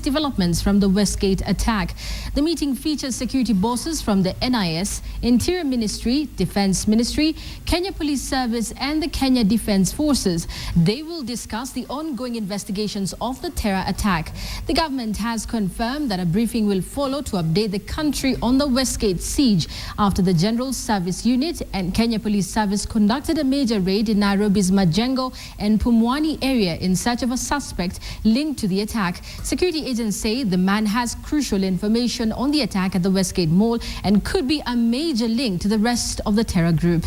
Developments from the Westgate attack. The meeting features security bosses from the NIS, Interior Ministry, Defence Ministry, Kenya Police Service and the Kenya Defence Forces. They will discuss the ongoing investigations of the terror attack. The government has confirmed that a briefing will follow to update the country on the Westgate siege after the General Service Unit and Kenya Police Service conducted a major raid in Nairobi's Majengo and Pumwani area in search of a suspect linked to the attack. Security agents say the man has crucial information on the attack at the Westgate Mall and could be a major link to the rest of the terror group.